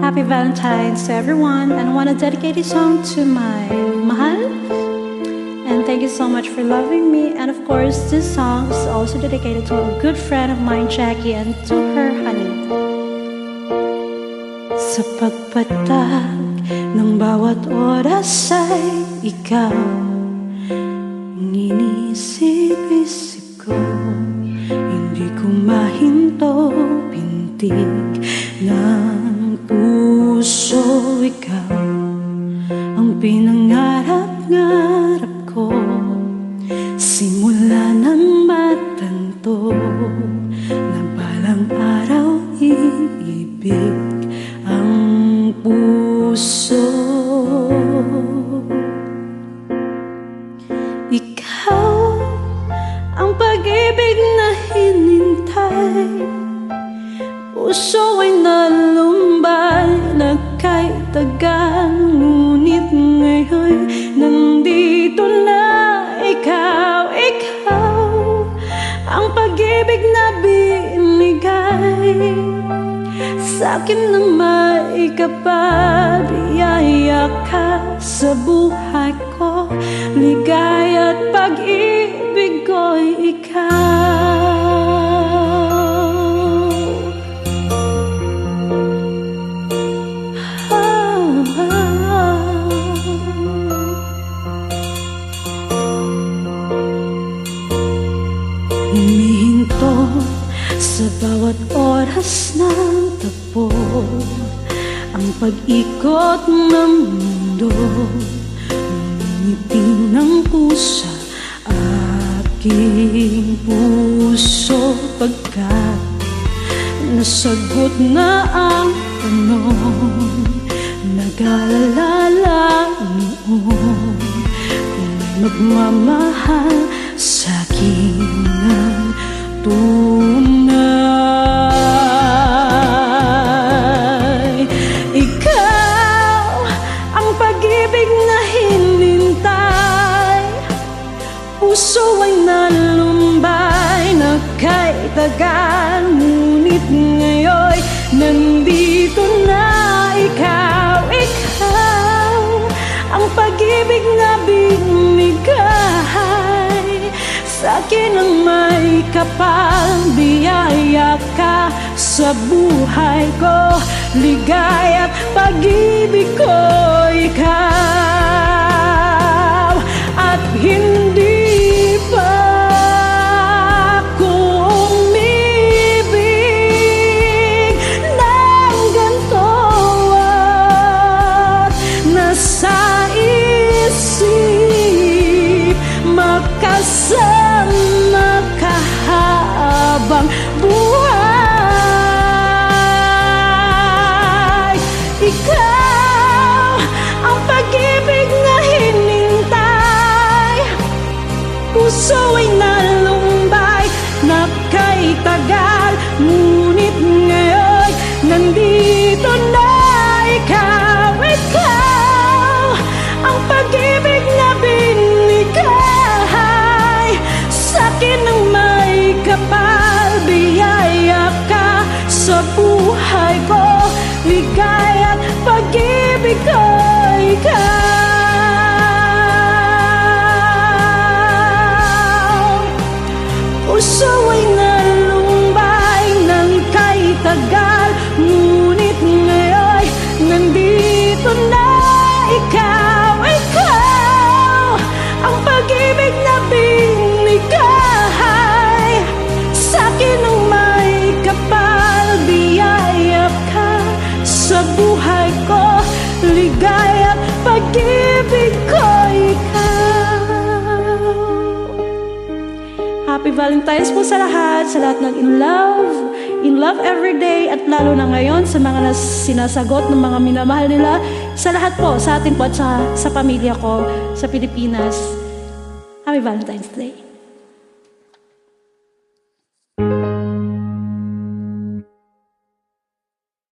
Happy Valentine's to everyone, and I want to dedicate this song to my mahal. And thank you so much for loving me. And of course, this song is also dedicated to a good friend of mine, Jackie, and to her honey. Sa pagpatag ng bawat oras ay ikaw ang inisip-isip ko. Hindi ko mahinto pintig ng puso. Ikaw ang pinangarap-ngarap ko, simula nang matanto na balang araw iibig ang puso. Ikaw ang pag-ibig na hinintay, puso ay nalumbay na kay tagal. Ngunit ngayon nandito na ikaw, ikaw ang pag-ibig na binigay sa'kin ng may kapal. Biyaya ka sa buhay ko, ligaya at pag-ibig ko'y ikaw. Humihinto sa bawat oras ng tapo ang pag-ikot ng mundo. Ngumiti ng pusa aking puso, pagkat nasagot na ang tanong. Nag-aalala noon kung magmamahal sa'kin ng tunay. Ikaw ang pag-ibig na hinintay, puso ay nalumbay na kay tagal. Ngunit ngayon nandito na ikaw, ikaw ang pag-ibig na binigay sa'kin ang may kapal. Biyaya ka sa buhay ko, ligaya at pag-ibig ko, ikaw. At hindi pa ako umibig ng ganito, at nasa isip makasama ka habang buhay. Ikaw ang pag-ibig na hinintay, puso ay nalumbay na kay tagal. Ngunit ngayon nandito na ikaw, ikaw ang pag-ibig na binigay sa'kin ng may kapal. Biyaya ka sa buhay ko, ligaya at pag-ibig ko, ikaw. Puso ay nalumbay ng kay tagal. Ngunit ngayon nandito na ikaw, ikaw ang pag-ibig na binigay sa'kin ng may kapal. Biyaya ka sa buhay ko, ligaya at pag-ibig ko, ikaw. Happy Valentine's po sa lahat ng in love everyday, at lalo na ngayon sa mga sinasagot ng mga minamahal nila. Sa lahat po, sa atin po at sa pamilya ko sa Pilipinas. Happy Valentine's Day.